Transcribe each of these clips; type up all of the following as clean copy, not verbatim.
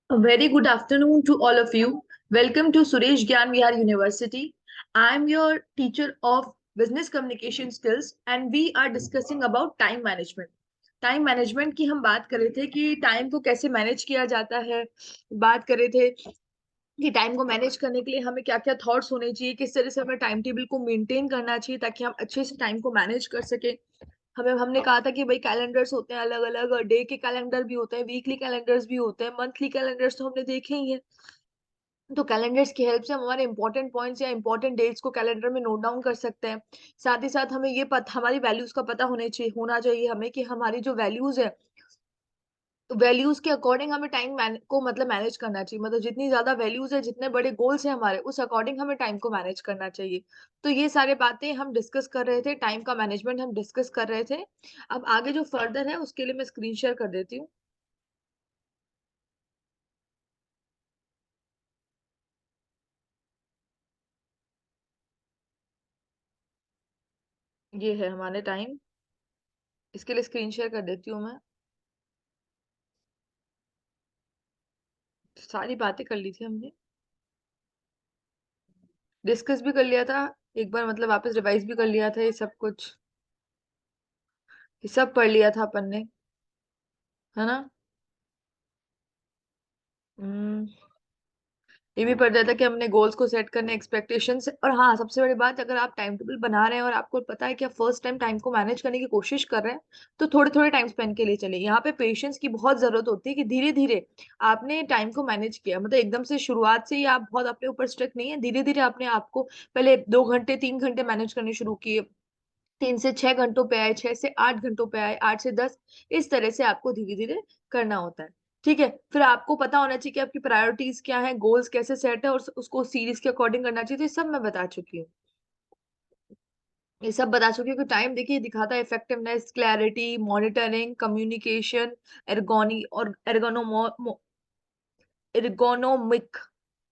A very good afternoon to all of you. Welcome to Suresh Gyan Vihar University. I am your teacher of business communication skills and we are discussing about time management. Time management की हम बात कर रहे थे कि time को कैसे manage किया जाता है। बात कर रहे थे कि टाइम को मैनेज करने के लिए हमें क्या क्या थॉट्स होने चाहिए, किस तरह से हमें टाइम टेबल को मेंटेन करना चाहिए ताकि हम अच्छे से टाइम को मैनेज कर सके। हमने कहा था कि भाई कैलेंडर्स होते हैं अलग अलग, डे के कैलेंडर भी होते हैं, वीकली कैलेंडर्स भी होते हैं, मंथली कैलेंडर्स तो हमने देखे ही हैं। तो कैलेंडर्स की हेल्प से हम हमारे इंपॉर्टेंट पॉइंट्स या इंपॉर्टेंट डेट्स को कैलेंडर में नोट डाउन कर सकते हैं। साथ ही साथ हमें ये पता, हमारी वैल्यूज का पता होना चाहिए हमें कि हमारी जो वैल्यूज है, वैल्यूज के अकॉर्डिंग हमें टाइम को मतलब मैनेज करना चाहिए। मतलब जितनी ज्यादा वैल्यूज है, जितने बड़े गोल्स हैं हमारे, उस अकॉर्डिंग हमें टाइम को मैनेज करना चाहिए। तो ये सारे बातें हम डिस्कस कर रहे थे, टाइम का मैनेजमेंट हम डिस्कस कर रहे थे। अब आगे जो फर्दर है उसके लिए मैं स्क्रीन शेयर कर देती हूँ। ये है हमारे टाइम, इसके लिए स्क्रीन शेयर कर देती हूँ मैं। सारी बातें कर ली थी हमने, डिस्कस भी कर लिया था एक बार, मतलब वापस रिवाइज भी कर लिया था, ये सब कुछ, ये सब पढ़ लिया था अपन ने, है ना। हम्म, ये भी पढ़ दिया था कि हमने गोल्स को सेट करने, एक्सपेक्टेशंस। और हाँ, सबसे बड़ी बात, अगर आप टाइम टेबल बना रहे हैं और आपको पता है कि आप फर्स्ट टाइम टाइम को मैनेज करने की कोशिश कर रहे हैं, तो थोड़े थोड़े टाइम स्पेंड के लिए चले। यहाँ पे पेशेंस की बहुत जरूरत होती है कि धीरे धीरे आपने टाइम को मैनेज किया, मतलब एकदम से शुरुआत से ही आप बहुत अपने ऊपर स्ट्रिक्ट नहीं है। धीरे धीरे आपने आपको पहले 2 घंटे 3 घंटे मैनेज करने शुरू किए, 3 से 6 घंटों पे आए, 6 से 8 घंटों पे आए, 8 से 10। इस तरह से आपको धीरे धीरे करना होता है। ठीक है, फिर आपको पता होना चाहिए कि आपकी प्रायोरिटीज क्या है, गोल्स कैसे सेट है और उसको सीरीज के अकॉर्डिंग करना चाहिए। तो ये सब मैं बता चुकी हूँ, ये सब बता चुकी हूँ कि टाइम देखिए दिखाता है इफेक्टिवनेस, क्लैरिटी, मॉनिटरिंग, कम्युनिकेशन, एर्गोनी और एर्गोनोमिक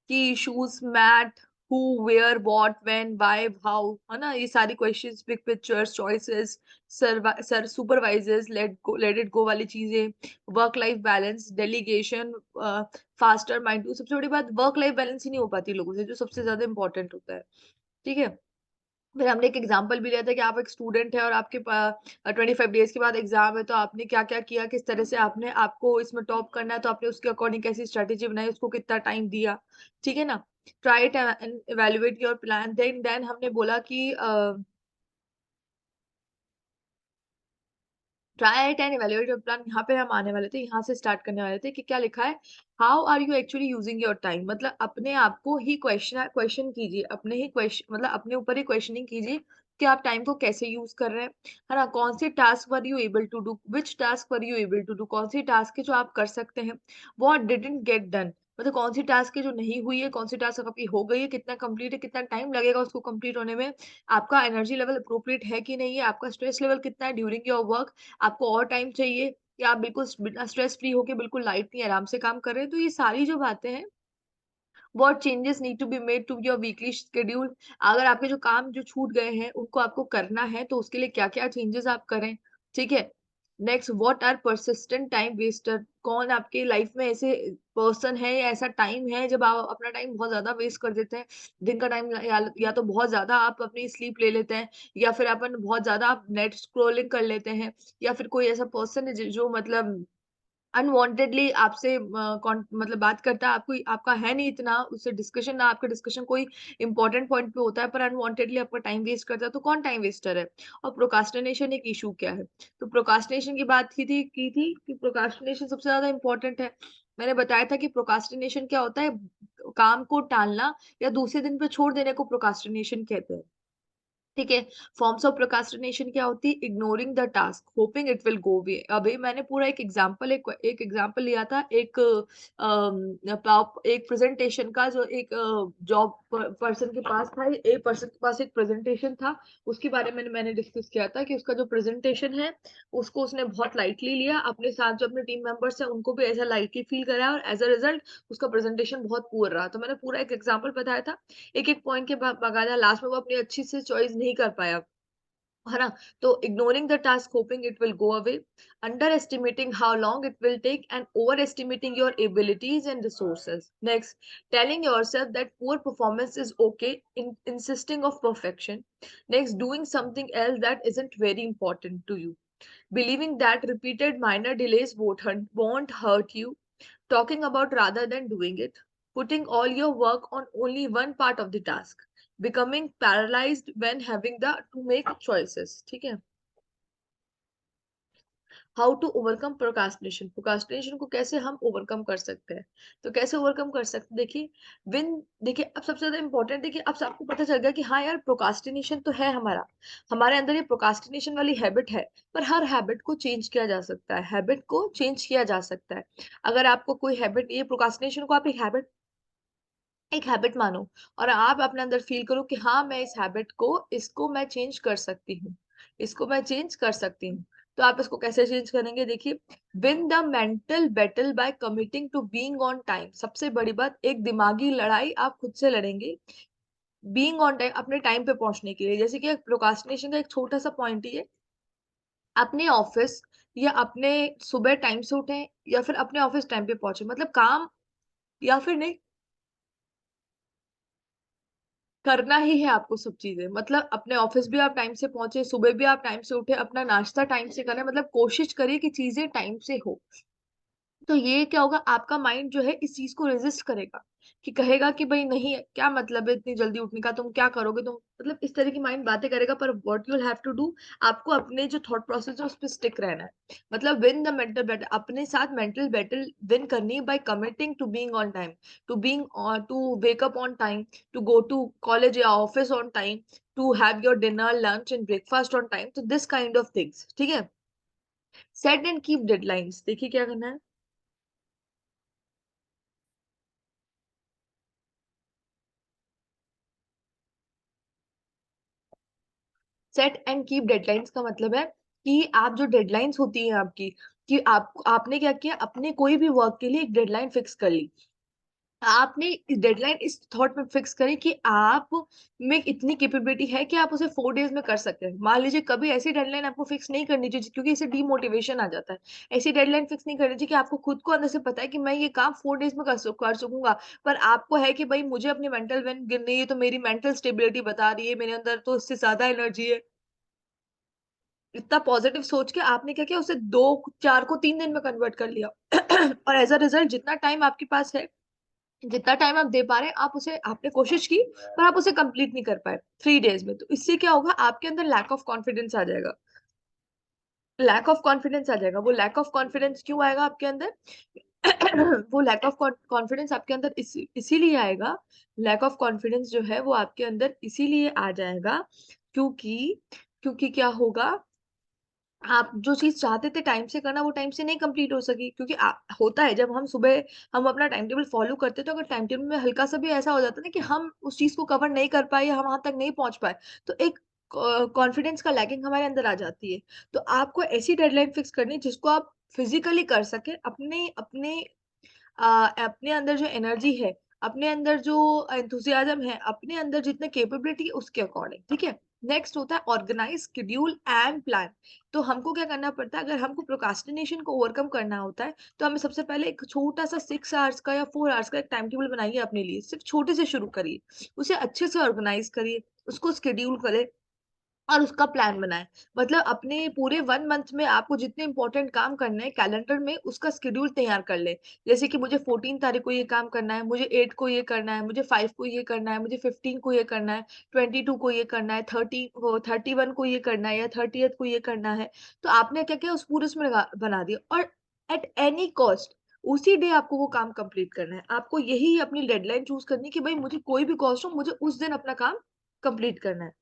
की issues, mat, who, where, what, when, why, how, है ना। ये सारी questions, big pictures, choices, sir supervisors, let it go वाली चीजें, work life balance, delegation, faster mind. सबसे बड़ी बात, वर्क लाइफ बैलेंस ही नहीं हो पाती लोगों से, जो सबसे ज्यादा इंपॉर्टेंट होता है। ठीक है, फिर हमने एक एग्जाम्पल भी लिया था कि आप एक स्टूडेंट है और आपके 25 डेज के बाद एग्जाम है, तो आपने क्या क्या किया, किस तरह से आपने, आपको इसमें टॉप करना है तो आपने उसके अकॉर्डिंग कैसी स्ट्रेटेजी बनाई, उसको कितना टाइम दिया। ठीक है ना। Try it and evaluate your plan. Then हमने बोला कि try it and evaluate your plan. यहाँ पे हम आने वाले थे, यहाँ से स्टार्ट करने वाले थे कि क्या लिखा है, how are you actually using your time. मतलब अपने आप को ही क्वेश्चन क्वेश्चन कीजिए, अपने ही क्वेश्चन, मतलब अपने ऊपर ही क्वेश्चनिंग कीजिए कि आप टाइम को कैसे यूज कर रहे हैं, है ना। कौन से task were you able to do, which task were you able to do, कौन सी टास्क है जो आप कर सकते हैं। व्हाट डिडंट गेट डन, मतलब कौन सी टास्क है जो नहीं हुई है, कौन सी टास्क आपकी हो गई है, कितना कंप्लीट है, कितना टाइम लगेगा उसको कंप्लीट होने में, आपका एनर्जी लेवल अप्रोप्रिएट है कि नहीं है, आपका स्ट्रेस लेवल कितना है ड्यूरिंग योर वर्क, आपको और टाइम चाहिए या आप बिल्कुल बिना स्ट्रेस फ्री होके बिल्कुल लाइटली आराम से काम कर रहे हैं। तो ये सारी जो बातें हैं, what changes need to be made to your weekly schedule, अगर आपके जो काम जो छूट गए हैं उनको आपको करना है तो उसके लिए क्या क्या चेंजेस आप करें। ठीक है। Next, what are persistent time waster, कौन आपके लाइफ में ऐसे पर्सन है या ऐसा टाइम है जब आप अपना टाइम बहुत ज्यादा वेस्ट कर देते हैं। दिन का टाइम या तो बहुत ज्यादा आप अपनी स्लीप ले लेते हैं, या फिर अपन बहुत ज्यादा आप नेट स्क्रॉलिंग कर लेते हैं, या फिर कोई ऐसा पर्सन है जो मतलब अनवांटेडली आपसे मतलब बात करता है, आपको आपका है नहीं इतना उससे डिस्कशन, ना आपका डिस्कशन कोई इंपॉर्टेंट पॉइंट पे होता है, पर अनवांटेडली आपका टाइम वेस्ट करता है, तो कौन टाइम वेस्टर है। और प्रोकास्टिनेशन एक इशू क्या है, तो प्रोकास्टिनेशन की बात की थी कि प्रोकास्टिनेशन सबसे ज्यादा इंपॉर्टेंट है। मैंने बताया था कि प्रोकास्टिनेशन क्या होता है, काम को टालना या दूसरे दिन पे छोड़ देने को प्रोकास्टिनेशन कहते हैं। ठीक है। फॉर्म्स ऑफ प्रोक्रास्टिनेशन क्या होती है, ignoring the task hopping it will go away. अभी मैंने पूरा एक एग्जांपल लिया था, एक प्रेजेंटेशन का, जो एक जॉब पर्सन के पास था, एक पर्सन के पास एक प्रेजेंटेशन था, उसके बारे में मैंने डिस्कस किया था कि उसका जो प्रेजेंटेशन है उसको उसने बहुत लाइटली लिया, अपने साथ जो अपने टीम मेंबर्स है उनको भी ऐसा लाइटली फील करा और एज अ रिजल्ट उसका प्रेजेंटेशन बहुत पुअर रहा। तो मैंने पूरा एक एग्जांपल बताया था, एक एक पॉइंट के बकायदा, लास्ट में वो अपनी अच्छी से चॉइस नहीं कर पाया, है ना? तो ignoring the task hoping it will go away, underestimating how long it will take, and overestimating your abilities and resources. Next, telling yourself that poor performance is okay, insisting of perfection. Next, doing something else that isn't very important to you, believing that repeated minor delays won't hurt you, talking about rather than doing it, putting all your work on only one part of the task, becoming paralyzed when having the to make choices. ठीक है? How to overcome procrastination, procrastination को कैसे हम overcome कर सकते हैं? तो कैसे ओवरकम कर सकते हैं, देखिए, विन देखिए, अब सबसे ज्यादा इंपॉर्टेंट, देखिए अब आपको पता चल गया कि हाँ यार, प्रोकास्टिनेशन तो है हमारा, हमारे अंदर ये प्रोकास्टिनेशन वाली हैबिट है, पर हर हैबिट को चेंज किया जा सकता है, हैबिट को चेंज किया जा सकता है। अगर आपको कोई हैबिट, ये प्रोकास्टिनेशन को आप एक हैबिट मानो, और आप अपने अंदर फील करो कि हाँ, मैं इस हैबिट को, इसको मैं चेंज कर सकती हूँ, इसको मैं चेंज कर सकती हूँ। तो आप इसको कैसे चेंज करेंगे, देखिए, win the mental battle by committing to being on time. सबसे बड़ी बात, एक दिमागी लड़ाई आप खुद से लड़ेंगे बीइंग ऑन टाइम, अपने टाइम पे पहुंचने के लिए। जैसे कि प्रोकास्टिनेशन का एक छोटा सा पॉइंट ही है, अपने ऑफिस या अपने सुबह टाइम से उठे, या फिर अपने ऑफिस टाइम पे पहुंचे, मतलब काम, या फिर नहीं, करना ही है आपको सब चीज़ें। मतलब अपने ऑफ़िस भी आप टाइम से पहुँचे, सुबह भी आप टाइम से उठे, अपना नाश्ता टाइम से करें, मतलब कोशिश करिए कि चीज़ें टाइम से हो। तो ये क्या होगा, आपका माइंड जो है इस चीज को रेजिस्ट करेगा, कि कहेगा कि भाई नहीं, क्या मतलब है इतनी जल्दी उठने का, तुम क्या करोगे, तुम, मतलब इस तरह की माइंड बातें करेगा। पर what you have to do, आपको अपने जो थॉट प्रोसेस है उस पर स्टिक रहना है। मतलब विन द मेंटल बैटल, अपने साथ मेंटल बैटल विन करनी है by committing to being on time, to wake up on time, to go to college या office on time, to have your dinner lunch and breakfast on time. तो this kind of things, ठीक है। Set and keep deadlines, देखिए क्या करना है। Set and keep deadlines का मतलब है कि आप जो डेडलाइंस होती है आपकी, कि आपने क्या किया, अपने कोई भी वर्क के लिए एक डेडलाइन फिक्स कर ली। आपने डेडलाइन इस थॉट में फिक्स करें कि आप में इतनी कैपेबिलिटी है कि आप उसे 4 डेज में कर सकते हैं। मान लीजिए कभी ऐसी डेडलाइन आपको फिक्स नहीं करनी चाहिए, क्योंकि इससे डीमोटिवेशन आ जाता है। ऐसी डेडलाइन फिक्स नहीं करनी चाहिए कि आपको खुद को अंदर से पता है कि मैं ये काम 4 डेज में कर सकूंगा, पर आपको है कि भाई मुझे अपनी मेंटल वेल्थ गिरनी है, तो मेरी मेंटल स्टेबिलिटी बता रही है, मेरे अंदर तो इससे ज्यादा एनर्जी है। इतना पॉजिटिव सोच के आपने क्या किया, उसे 2-4 को 3 दिन में कन्वर्ट कर लिया। और एज अ रिजल्ट, जितना टाइम आपके पास है, जितना टाइम आप दे पा रहे हैं, आप उसे, आपने कोशिश की, पर आप उसे कंप्लीट नहीं कर पाए 3 डेज में। तो इससे क्या होगा, आपके अंदर लैक ऑफ कॉन्फिडेंस आ जाएगा। लैक ऑफ कॉन्फिडेंस आ जाएगा। वो लैक ऑफ कॉन्फिडेंस क्यों आएगा आपके अंदर? वो लैक ऑफ कॉन्फिडेंस आपके अंदर इसीलिए आएगा, लैक ऑफ कॉन्फिडेंस जो है वो आपके अंदर इसीलिए आ जाएगा, क्योंकि क्योंकि क्या होगा, आप जो चीज चाहते थे टाइम से करना, वो टाइम से नहीं कंप्लीट हो सकी। क्योंकि होता है, जब हम सुबह हम अपना टाइम टेबल फॉलो करते, तो अगर टाइम टेबल में हल्का सा भी ऐसा हो जाता है ना कि हम उस चीज को कवर नहीं कर पाए, या हम वहां तक नहीं पहुंच पाए, तो एक कॉन्फिडेंस का लैकिंग हमारे अंदर आ जाती है। तो आपको ऐसी डेडलाइन फिक्स करनी है जिसको आप फिजिकली कर सके, अपने अपने अपने अंदर जो एनर्जी है, अपने अंदर जो एंथुसियाज्म है, अपने अंदर जितने कैपेबिलिटी है, उसके अकॉर्डिंग, ठीक है। नेक्स्ट होता है ऑर्गेनाइज, शेड्यूल एंड प्लान। तो हमको क्या करना पड़ता है, अगर हमको प्रोकास्टिनेशन को ओवरकम करना होता है, तो हमें सबसे पहले एक छोटा सा 6 आवर्स का या 4 आवर्स का एक टाइम टेबल बनाइए अपने लिए। सिर्फ छोटे से शुरू करिए, उसे अच्छे से ऑर्गेनाइज करिए, उसको शेड्यूल करें, और उसका प्लान बनाएं। मतलब अपने पूरे 1 मंथ में आपको जितने इंपॉर्टेंट काम करने हैं, कैलेंडर में उसका शेड्यूल तैयार कर ले। जैसे कि मुझे 14 तारीख को ये काम करना है, मुझे 8 को ये करना है, मुझे 5 को ये करना है, मुझे 15 को ये करना है, 22 को ये करना है, 31 को ये करना है, या 30th को ये करना है। तो आपने क्या किया, उस पूरे उसमें बना दिया, और एट एनी कॉस्ट उसी डे आपको वो काम कंप्लीट करना है। आपको यही अपनी डेडलाइन चूज करनी है कि भाई मुझे कोई भी कॉस्ट हो, मुझे उस दिन अपना काम कंप्लीट करना है।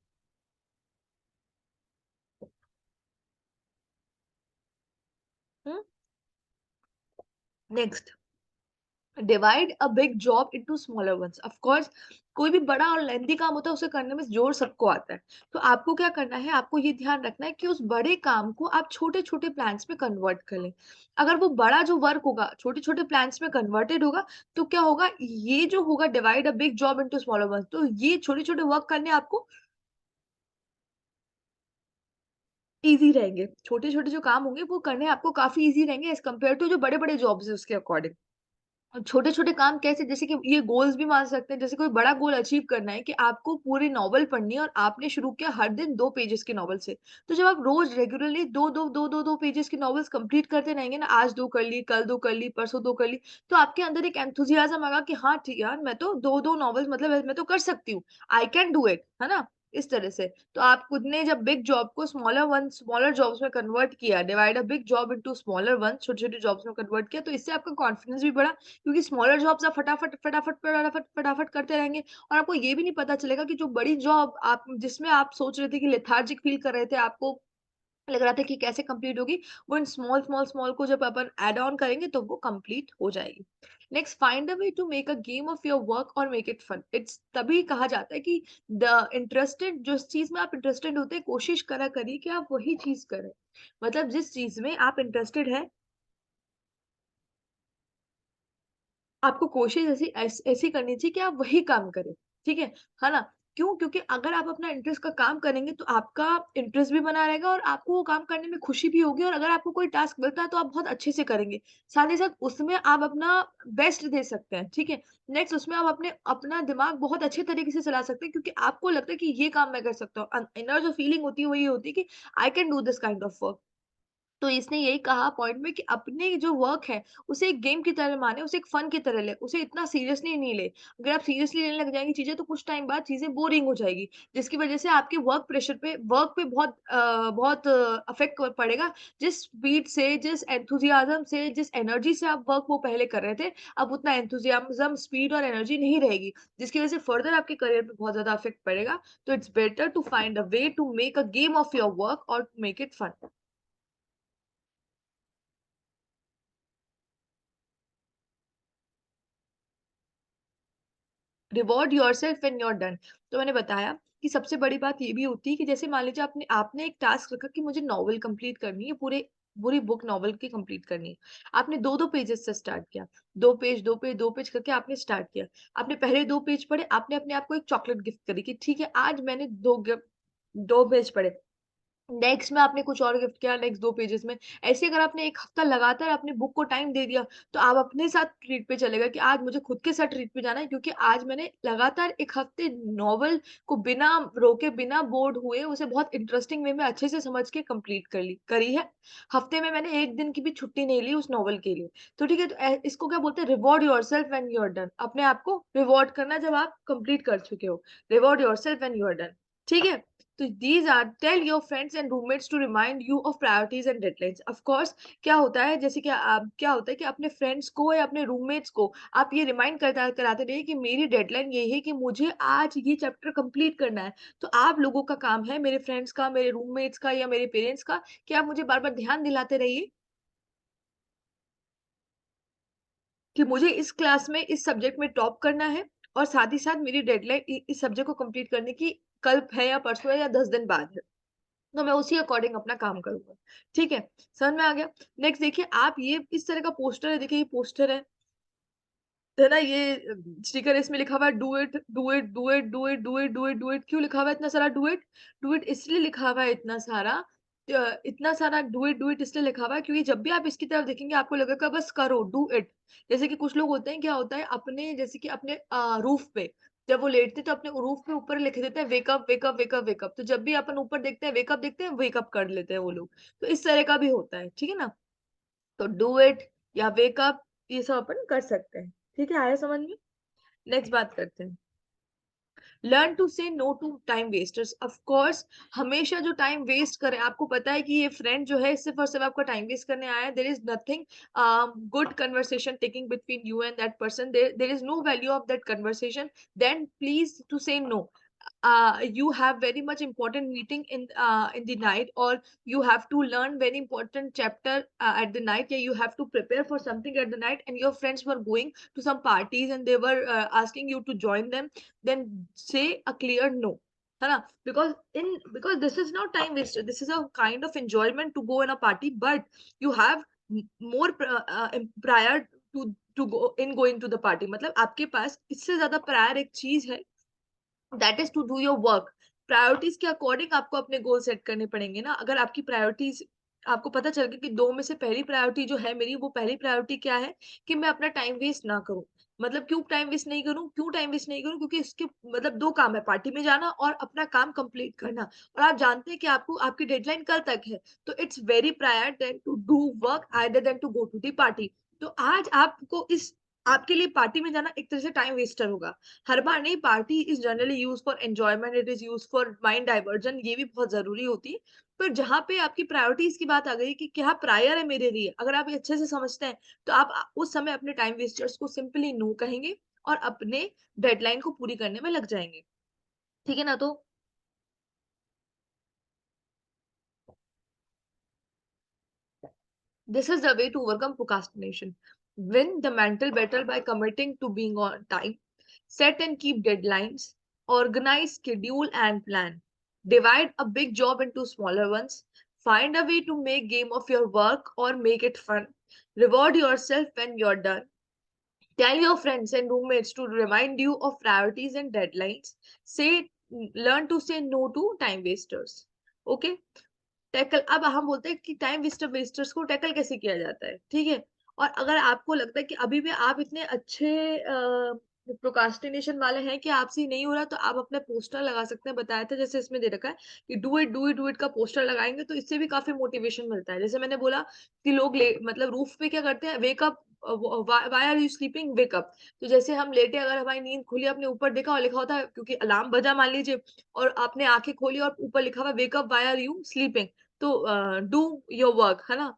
Next, divide a big job into smaller once. Of course, कोई भी बड़ा और लेंथी काम होता है, उसे करने में जोर सबको आता है। तो आपको क्या करना है, आपको ये ध्यान रखना है कि उस बड़े काम को आप छोटे छोटे प्लान्स में कन्वर्ट कर लें। अगर वो बड़ा जो वर्क होगा छोटे छोटे प्लान्स में कन्वर्टेड होगा, तो क्या होगा, ये जो होगा divide a big job into smaller once, तो ये छोटे छोटे वर्क करने आपको ईज़ी रहेंगे। छोटे-छोटे जो काम होंगे वो करने आपको काफ़ी ईज़ी रहेंगे एज़ कम्पेयर टू जो बड़े-बड़े जॉब्स हैं उसके अकॉर्डिंग। छोटे-छोटे काम कैसे जैसे कि ये गोल्स भी मान सकते हैं, जैसे कोई बड़ा गोल अचीव करना है कि आपको पूरी नॉवल पढ़नी है और आपने शुरू किया हर दिन 2 पेजेज़ की नॉवल से। तो जब आप रोज़ रेगुलरली 2-2, 2-2 पेजेज़ की नॉवेल्स कंप्लीट करते रहेंगे ना, आज 2 कर ली, कल 2 कर ली, परसों 2 कर ली, तो आपके अंदर एक एंथुसियाज़्म आएगा कि हाँ, ठीक यार मैं तो 2-2 नॉवेल्स मतलब मैं तो कर सकती हूँ। आई कैन डू इट, है ना? इस तरह से। तो आप खुद ने जब बिग जॉब को स्मॉलर जॉब्स में कन्वर्ट किया, divide a big job into smaller ones, छोटे-छोटे जॉब्स में कन्वर्ट किया, तो इससे आपका कॉन्फिडेंस भी बढ़ा क्योंकि स्मॉलर जॉब्स आप फटाफट, फटाफट, फटाफट, फटाफट करते रहेंगे और आपको ये भी नहीं पता चलेगा कि जो बड़ी जॉब आप जिसमें आप सोच रहे थे कि लेथार्जिक फील कर रहे थे, आपको लग रहा था कि कैसे कंप्लीट होगी, वो इन स्मॉल को जब अपन ऐड ऑन करेंगे तो वो कंप्लीट हो जाएगी। Next find a way to make a game of your work और मेक इट फन। इट्स तभी कहा जाता है कि द इंटरेस्टेड जिस चीज़ में आप इंटरेस्टेड होते हैं, कोशिश करा करिए कि आप वही चीज़ करें। मतलब जिस चीज़ में आप इंटरेस्टेड हैं आपको कोशिश ऐसी करनी चाहिए कि आप वही काम करें, ठीक है ना? क्यों? क्योंकि अगर आप अपना इंटरेस्ट का काम करेंगे तो आपका इंटरेस्ट भी बना रहेगा और आपको वो काम करने में खुशी भी होगी और अगर आपको कोई टास्क मिलता है तो आप बहुत अच्छे से करेंगे। साथ ही साथ उसमें आप अपना बेस्ट दे सकते हैं, ठीक है? नेक्स्ट उसमें आप अपना दिमाग बहुत अच्छे तरीके से चला सकते हैं क्योंकि आपको लगता है कि ये काम मैं कर सकता हूँ। इनर जो फीलिंग होती है वो ये होती है कि I can do this kind of work. तो इसने यही कहा पॉइंट में कि अपने जो वर्क है, उसे एक गेम की तरह माने, उसे एक फन की तरह ले, उसे इतना सीरियसली नहीं ले। अगर आप सीरियसली लेने लग जाएँगे चीज़ें तो कुछ टाइम बाद चीज़ें बोरिंग हो जाएगी, जिसकी वजह से आपके वर्क पे बहुत इफ़ेक्ट पड़ेगा। जिस स्पीड से, जिस एंथुसियाज़्म से, जिस एनर्जी से आप वर्क वो पहले कर रहे थे, अब उतना एंथुसियाज़्म, स्पीड और एनर्जी नहीं रहेगी, जिसकी वजह से फर्दर आपके करियर पे बहुत ज़्यादा इफ़ेक्ट पड़ेगा। तो it's better to find a way to make a game of your work और make it fun. Reward yourself when you are done. तो मैंने बताया कि सबसे बड़ी बात ये भी होती है कि जैसे मान लीजिए आपने आपने एक टास्क रखा कि मुझे नॉवेल कंप्लीट करनी है, पूरी बुक नॉवेल की कंप्लीट करनी है। आपने 2-2 पेजेज़ से स्टार्ट किया। 2 पेज करके आपने स्टार्ट किया। आपने पहले 2 पेज पढ़े, आपने अपने आप को एक चॉकलेट गिफ्ट करी कि ठीक है, आज मैंने 2 पेज पढ़े। नेक्स्ट में आपने कुछ और गिफ्ट किया नेक्स्ट 2 पेजेज़ में। ऐसे अगर आपने 1 हफ्ता लगातार अपनी बुक को टाइम दे दिया, तो आप अपने साथ ट्रीट पे चले गए कि आज मुझे खुद के साथ ट्रीट पे जाना है क्योंकि आज मैंने लगातार 1 हफ्ते नॉवल को बिना रोके, बिना बोर्ड हुए उसे बहुत इंटरेस्टिंग वे में अच्छे से समझ के कंप्लीट करी है। हफ्ते में मैंने 1 दिन की भी छुट्टी नहीं ली उस नॉवल के लिए। तो ठीक है, तो इसको क्या बोलते हैं reward yourself when you are done. अपने आप को रिवॉर्ड करना जब आप कंप्लीट कर चुके हो। Reward yourself when you are done. ठीक है? तो these are tell your friends and roommates to remind you of priorities and deadlines. Of course क्या होता है जैसे कि क्या होता है कि अपने फ्रेंड्स को या अपने रूममेट्स को आप ये रिमाइंड कराते रहिए कि मेरी डेडलाइन ये है कि मुझे आज ये चैप्टर कंप्लीट करना है। तो आप लोगों का काम है मेरे फ्रेंड्स का, मेरे रूममेट्स का या मेरे पेरेंट्स का कि आप मुझे बार-बार ध्यान दिलाते रहिए कि मुझे इस क्लास में इस सब्जेक्ट में टॉप करना है और साथ ही साथ मेरी डेडलाइन इस सब्जेक्ट को कंप्लीट करने की कल है या परसों है या 10 दिन बाद है। तो मैं उसी अकॉर्डिंग अपना काम करूँगा। ठीक है? समझ में आ गया? नेक्स्ट देखिए आप ये इस तरह का पोस्टर है देखिए ये पोस्टर है ना? ये स्टिकर इसमें लिखा हुआ है do it, do it, do it, do it, do it, do it, do it. क्यों लिखा हुआ है इतना सारा डू इट? डू इट इसलिए लिखा हुआ है इतना सारा डू इट इसलिए लिखा हुआ है क्योंकि जब भी आप इसकी तरफ देखेंगे आपको लगेगा बस करो, डू इट। जैसे कि कुछ लोग होते हैं क्या होता है अपने जैसे कि अपने रूफ पे जब वो लेटते हैं तो अपने रूफ पे ऊपर लिख देते हैं wake up, wake up, wake up, wake up. तो जब भी अपन ऊपर देखते हैं वेक अप कर लेते हैं वो लोग। तो इस तरह का भी होता है, ठीक है ना? तो डू इट या वेक अप ये सब अपन कर सकते हैं। ठीक है, आया समझ में? नेक्स्ट बात करते हैं। Learn to say no to time wasters. Of course हमेशा जो टाइम वेस्ट करे आपको पता है कि ये फ्रेंड जो है सिर्फ और सिर्फ आपका टाइम वेस्ट करने आया है। There is nothing good conversation taking between you and that person. There is no value of that conversation. Then please to say no. You have very much important meeting in the night or you have to learn very important chapter at the night, yeah, you have to prepare for something at the night and your friends were going to some parties and they were asking you to join them, then say a clear no, है ना? Because this is not time waster, this is a kind of enjoyment to go in a party, but you have more prior to go in going to the party। मतलब आपके पास इससे ज्यादा prior एक चीज है that is to do your work. Priorities के according आपको अपने गोल सेट करने पड़ेंगे ना। अगर आपकी प्रायोरिटीज आपको पता चल गया कि दो में से पहली प्रायोरिटी जो है मेरी, वो पहली प्रायोरिटी क्या है कि मैं अपना टाइम वेस्ट ना करूं। मतलब क्यों टाइम वेस्ट नहीं करूं, क्यों टाइम वेस्ट नहीं करूं, क्योंकि इसके मतलब दो काम है, पार्टी में जाना और अपना काम कंप्लीट करना। और आप जानते हैं कि आपको आपकी डेडलाइन कल तक है, तो it's very prior then to do work either then to go to the party. तो आज आपको इस आपके लिए पार्टी में जाना एक तरह से टाइम वेस्टर होगा। हर बार नहीं, party is generally use for enjoyment, it is use for mind diversion, ये भी बहुत जरूरी होती है। पर जहाँ पे आपकी प्रायोरिटीज की बात आ गई कि क्या प्रायर है मेरे लिए, अगर आप ये अच्छे से समझते हैं, तो आप उस समय अपने टाइम वेस्टर्स को सिंपली नो कहेंगे और अपने डेडलाइन को पूरी करने में लग जाएंगे। ठीक है ना? तो this is the way to overcome procrastination. Win the mental battle by committing to being on time. Set and keep deadlines. Organize, schedule, and plan. Divide a big job into smaller ones. Find a way to make game of your work or make it fun. Reward yourself when you're done. Tell your friends and roommates to remind you of priorities and deadlines. Say, learn to say no to time wasters. Okay? Tackle, अब हम बोलते हैं कि time wasters को tackle कैसे किया जाता है, ठीक है? और अगर आपको लगता है कि अभी भी आप इतने अच्छे प्रोक्रास्टिनेशन वाले हैं कि आपसे नहीं हो रहा, तो आप अपने पोस्टर लगा सकते हैं। बताया था जैसे इसमें दे रखा है कि do it do it do it का पोस्टर लगाएंगे तो इससे भी काफी मोटिवेशन मिलता है। जैसे मैंने बोला कि लोग मतलब रूफ पे क्या करते हैं, wake up, why are you sleeping, wake up. तो जैसे हम लेटे, अगर हमारी नींद खुली, आपने ऊपर देखा और लिखा होता है, क्योंकि अलार्म बजा मान लीजिए, और आपने आंखें खोली और ऊपर लिखा हुआ wake up why are you sleeping, तो डू योर वर्क, है ना?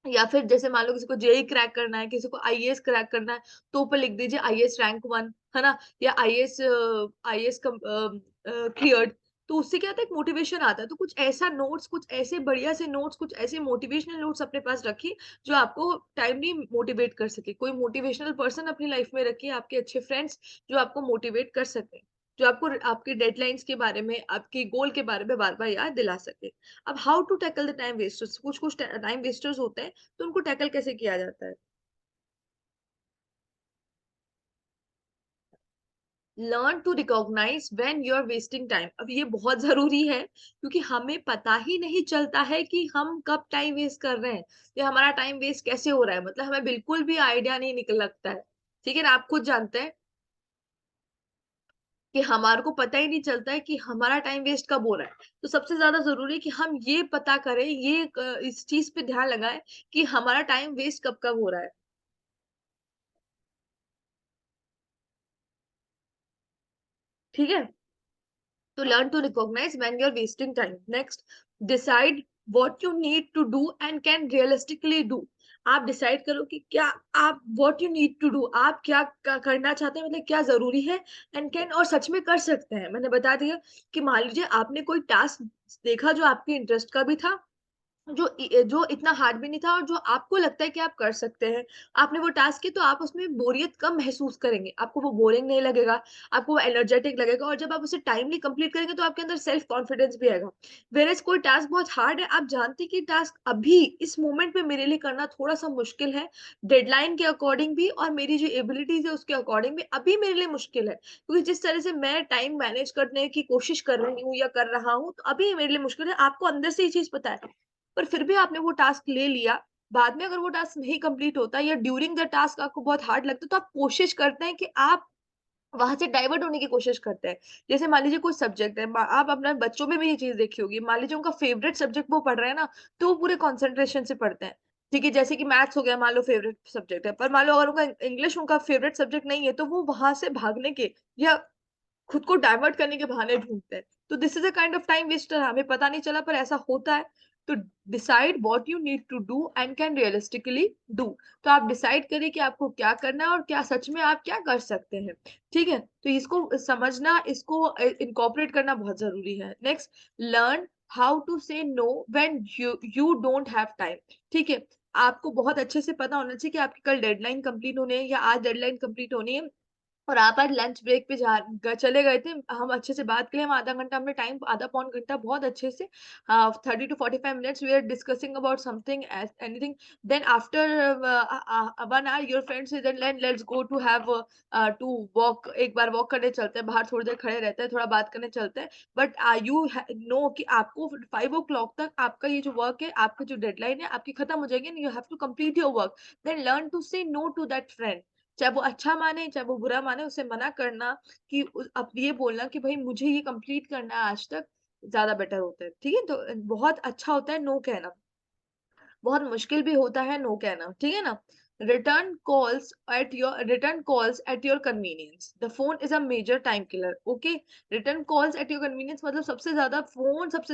या फिर जैसे मान लो किसी को जेई क्रैक करना है, किसी को आईएएस क्रैक करना है, तो ऊपर लिख दीजिए आईएएस रैंक 1, है ना? या आईएएस आईएएस क्लियर्ड। तो उससे क्या होता है, एक मोटिवेशन आता है। तो कुछ ऐसा नोट्स, कुछ ऐसे बढ़िया से नोट्स, कुछ ऐसे मोटिवेशनल नोट्स अपने पास रखिए जो आपको टाइमली मोटिवेट कर सके। कोई मोटिवेशनल पर्सन अपनी लाइफ में रखिए, आपके अच्छे फ्रेंड्स जो आपको मोटिवेट कर सके, जो आपको आपकी डेडलाइंस के बारे में, आपके गोल के बारे में बार बार याद दिला सके। अब how to tackle the time wasters, कुछ कुछ टाइम वेस्टर्स होते हैं, तो उनको टैकल कैसे किया जाता है? Learn to recognise when you are wasting time. अब ये बहुत जरूरी है, क्योंकि हमें पता ही नहीं चलता है कि हम कब टाइम वेस्ट कर रहे हैं या हमारा टाइम वेस्ट कैसे हो रहा है। मतलब हमें बिल्कुल भी आइडिया नहीं निकल लगता है। ठीक है ना? आप खुद जानते हैं कि हमारे को पता ही नहीं चलता है कि हमारा टाइम वेस्ट कब हो रहा है। तो सबसे ज्यादा जरूरी है कि हम ये पता करें, ये इस चीज पे ध्यान लगाएं कि हमारा टाइम वेस्ट कब कब हो रहा है। ठीक है? to learn to recognize when you're wasting time. Next, decide what you need to do and can realistically do. आप डिसाइड करो कि क्या आप what you need to do, आप क्या करना चाहते हैं, मतलब क्या जरूरी है, एंड कैन, और सच में कर सकते हैं। मैंने बता दिया कि मान लीजिए आपने कोई टास्क देखा जो आपके इंटरेस्ट का भी था, जो इतना हार्ड भी नहीं था, और जो आपको लगता है कि आप कर सकते हैं। आपने वो टास्क की, तो आप उसमें बोरियत कम महसूस करेंगे, आपको वो बोरिंग नहीं लगेगा, आपको वो एनर्जेटिक लगेगा, और जब आप उसे टाइमली कंप्लीट करेंगे तो आपके अंदर सेल्फ कॉन्फिडेंस भी आएगा। वेरएज़ कोई टास्क बहुत हार्ड है, आप जानते हैं कि टास्क अभी इस मोमेंट पे मेरे लिए करना थोड़ा सा मुश्किल है, डेडलाइन के अकॉर्डिंग भी और मेरी जो एबिलिटीज है उसके अकॉर्डिंग भी अभी मेरे लिए मुश्किल है, क्योंकि जिस तरह से मैं टाइम मैनेज करने की कोशिश कर रही हूँ या कर रहा हूँ, तो अभी मेरे लिए मुश्किल है। आपको अंदर से ये चीज पता है, पर फिर भी आपने वो टास्क ले लिया। बाद में अगर वो टास्क नहीं कंप्लीट होता या ड्यूरिंग द टास्क आपको बहुत हार्ड लगता है, तो आप कोशिश करते हैं कि आप वहां से डाइवर्ट होने की कोशिश करते हैं। जैसे मान लीजिए कोई सब्जेक्ट है, आप अपने बच्चों में भी ये चीज देखी होगी, मान लीजिए उनका फेवरेट सब्जेक्ट वो पढ़ रहे हैं ना, तो वो पूरे कॉन्सेंट्रेशन से पढ़ते हैं। ठीक है? जैसे कि मैथ्स हो गया, मान लो फेवरेट सब्जेक्ट है, पर मान लो अगर उनका इंग्लिश उनका फेवरेट सब्जेक्ट नहीं है, तो वो वहां से भागने के या खुद को डाइवर्ट करने के बहाने ढूंढते हैं। तो this is a kind of time waster, हमें पता नहीं चला पर ऐसा होता है। तो decide what you need to do and can realistically do. तो आप डिसाइड करिए कि आपको क्या करना है और क्या सच में आप क्या कर सकते हैं। ठीक है? तो इसको समझना, इसको इनकॉर्पोरेट करना बहुत जरूरी है। Next, learn how to say know when you don't have time. ठीक है? आपको बहुत अच्छे से पता होना चाहिए कि आपकी कल डेडलाइन कंप्लीट होनी है या आज डेडलाइन कंप्लीट होनी है, और आप आज लंच ब्रेक पे चले गए थे, हम अच्छे से बात किए, हम आधा घंटा हमने टाइम, आधा पौन घंटा बहुत अच्छे से 30 to 45 minutes we are discussing about something anything, then after 1 hour your friend से let's go to have to walk, एक बार वॉक करने चलते हैं बाहर, थोड़ी देर खड़े रहते हैं, थोड़ा बात करने चलते हैं, बट यू नो कि आपको 5 o'clock तक आपका ये जो वर्क है, आपका जो डेडलाइन है आपकी खत्म हो जाएगी, and you have to complete your work, then learn to say no to that friend, चाहे वो अच्छा माने, चाहे वो बुरा माने, उसे मना करना कि अब ये बोलना कि भाई मुझे ये कंप्लीट करना है आज तक, ज़्यादा बेटर होता है, ठीक है? तो बहुत अच्छा होता है नो कहना, बहुत मुश्किल भी होता है नो कहना, ठीक है ना? Return calls at your convenience, the phone is a major time killer, okay? Return calls at your convenience मतलब सबसे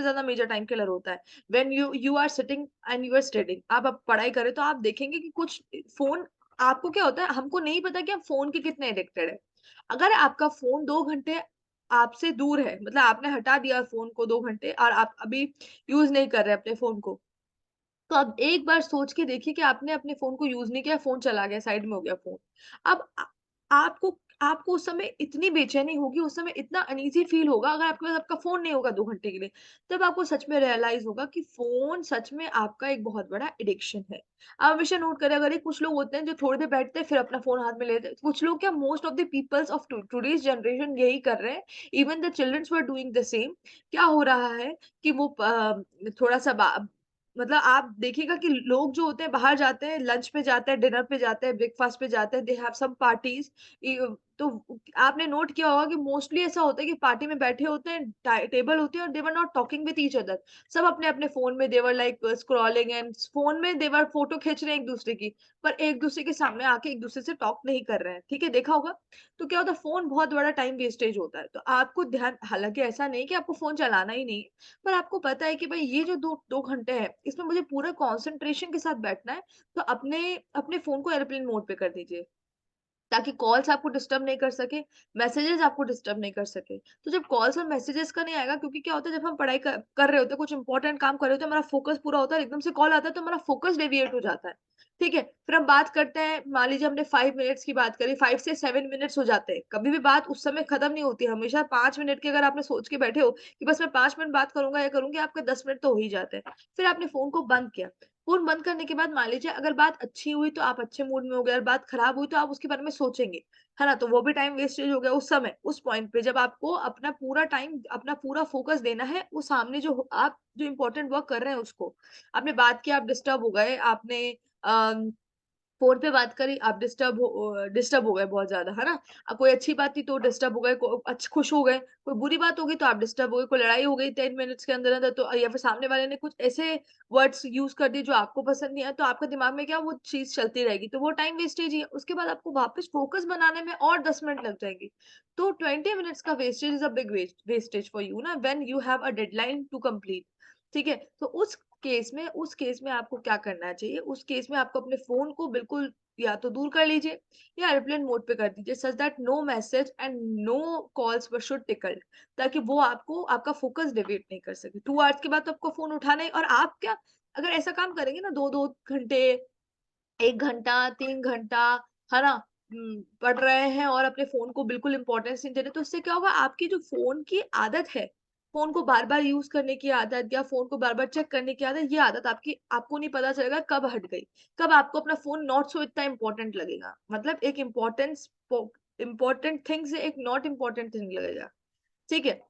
ज्यादा मेजर टाइम किलर होता है। When you are sitting and you are studying, आप पढ़ाई करें तो आप देखेंगे कि कुछ फोन, आपको क्या होता है, हमको नहीं पता कि आप फोन के कितने एडिक्टेड है। अगर आपका फोन 2 घंटे आपसे दूर है, मतलब आपने हटा दिया फोन को 2 घंटे और आप अभी यूज नहीं कर रहे अपने फोन को, तो अब एक बार सोच के देखिए कि आपने अपने फ़ोन को यूज़ नहीं किया, फ़ोन चला गया, साइड में हो गया फ़ोन। अब आपको आपको उस समय इतनी बेचैनी होगी, उस समय इतना अनईज़ी फ़ील होगा, अगर आपके पास आपका फ़ोन नहीं होगा 2 घंटे के लिए, तब आपको सच में रियलाइज़ होगा कि फ़ोन सच में आपका एक बहुत बड़ा एडिक्शन है। आप हमेशा नोट करें, अगर ये कुछ लोग होते हैं जो थोड़ी देर बैठते हैं, फिर अपना फ़ोन हाथ में लेते हैं। कुछ लोग क्या, most of the peoples of today's generation यही कर रहे हैं। Even the childrens were doing the same. क्या हो रहा है कि वो थोड़ा-सा मतलब आप देखिएगा कि लोग जो होते हैं बाहर जाते हैं, लंच पे जाते हैं, डिनर पे जाते हैं, ब्रेकफास्ट पे जाते हैं, दे हैव सम पार्टीज़। तो आपने नोट किया होगा कि मोस्टली ऐसा होता है कि पार्टी में बैठे होते हैं, टेबल होती है और they were not talking with each other. सब अपने-अपने फ़ोन में they were like scrolling and phone में दे वर फोटो खींच रहे हैं एक-दूसरे की, पर एक-दूसरे के सामने आके एक-दूसरे से टॉक नहीं कर रहे हैं, ठीक है? देखा होगा? तो क्या होता है, फ़ोन बहुत बड़ा टाइम वेस्टेज होता है। तो आपको ध्यान, हालाँकि ऐसा नहीं कि आपको फ़ोन चलाना ही नहीं है, पर आपको पता है कि भाई ये जो 2 घंटे हैं, इसमें मुझे पूरा कंसंट्रेशन के साथ बैठना है, तो अपने अपने फ़ोन को एयरप्लेन मोड पे कर दीजिए। ताकि कॉल्स आपको डिस्टर्ब नहीं कर सके, मैसेजेस आपको डिस्टर्ब नहीं कर सके। तो जब कॉल्स और मैसेजेस का नहीं आएगा, क्योंकि क्या होता है जब हम पढ़ाई कर रहे होते हैं, कुछ इंपॉर्टेंट काम कर रहे होते हैं, हमारा फोकस पूरा होता है, एकदम से कॉल आता है तो हमारा फोकस डेविएट हो जाता है। ठीक है? फिर हम बात करते हैं, मान लीजिए हमने 5 मिनट्स की बात करी, 5 से 7 मिनट्स हो जाते हैं। कभी भी बात उस समय खत्म नहीं होती है, हमेशा 5 मिनट की अगर आपने सोच के बैठे हो कि बस मैं 5 मिनट बात करूँगा या करूँगी, आपके 10 मिनट तो हो ही जाते हैं। फिर आपने फ़ोन को बंद किया। फ़ोन बंद करने के बाद मान लीजिए अगर बात अच्छी हुई तो आप अच्छे मूड में हो गए, अगर बात खराब हुई तो आप उसके बारे में सोचेंगे। है ना? तो वो भी टाइम वेस्टेज हो गया उस समय, उस पॉइंट पे जब आपको अपना पूरा टाइम, अपना पूरा फ़ोकस देना है, वो सामने आप जो इम्पोर्टेंट वर्क कर रहे हैं उसको। आपने बात की, आप डिस्टर्ब हो गए, आपने अ फ़ोन पे बात करी, आप डिस्टर्ब हो गए बहुत ज़्यादा, है ना? कोई अच्छी बात थी तो डिस्टर्ब हो गए, खुश हो गए, कोई बुरी बात हो गई तो आप डिस्टर्ब हो गए, कोई लड़ाई हो गई 10 मिनट्स के अंदर-अंदर, तो या फिर सामने वाले ने कुछ ऐसे वर्ड्स यूज़ कर दिए जो आपको पसंद नहीं आए, तो आपके दिमाग में क्या, वो चीज़ चलती रहेगी, तो वो टाइम वेस्टेज ही है। उसके बाद आपको वापस फ़ोकस बनाने में और 10 मिनट लग जाएँगे। तो 20 मिनट्स का wastage is a big wastage for you ना, when you have a deadline to complete. ठीक है? तो उस केस में आपको क्या करना चाहिए? उस केस में आपको अपने फ़ोन को बिल्कुल या तो दूर कर लीजिए या एयरप्लेन मोड पे कर दीजिए, such that no message and no calls were should tickled, ताकि वो आपको आपका फ़ोकस डेविएट नहीं कर सके। 2 आवर्स के बाद तो आपको फ़ोन उठाना ही, और आप क्या, अगर ऐसा काम करेंगे ना 2-2 घंटे, 1 घंटा, 3 घंटा, है ना? पढ़ रहे हैं और अपने फ़ोन को बिल्कुल इम्पोर्टेंस नहीं दे रहे, तो इससे क्या होगा, आपकी जो फ़ोन की आदत है, फ़ोन को बार-बार यूज़ करने की आदत या फ़ोन को बार-बार चेक करने की आदत, ये आदत आपको नहीं पता चलेगा कब हट गई। कब आपको अपना फ़ोन नॉट सो इतना इम्पोर्टेंट लगेगा। मतलब एक इम्पोर्टेंट थिंग से एक नॉट इम्पोर्टेंट थिंग लगेगा। ठीक है?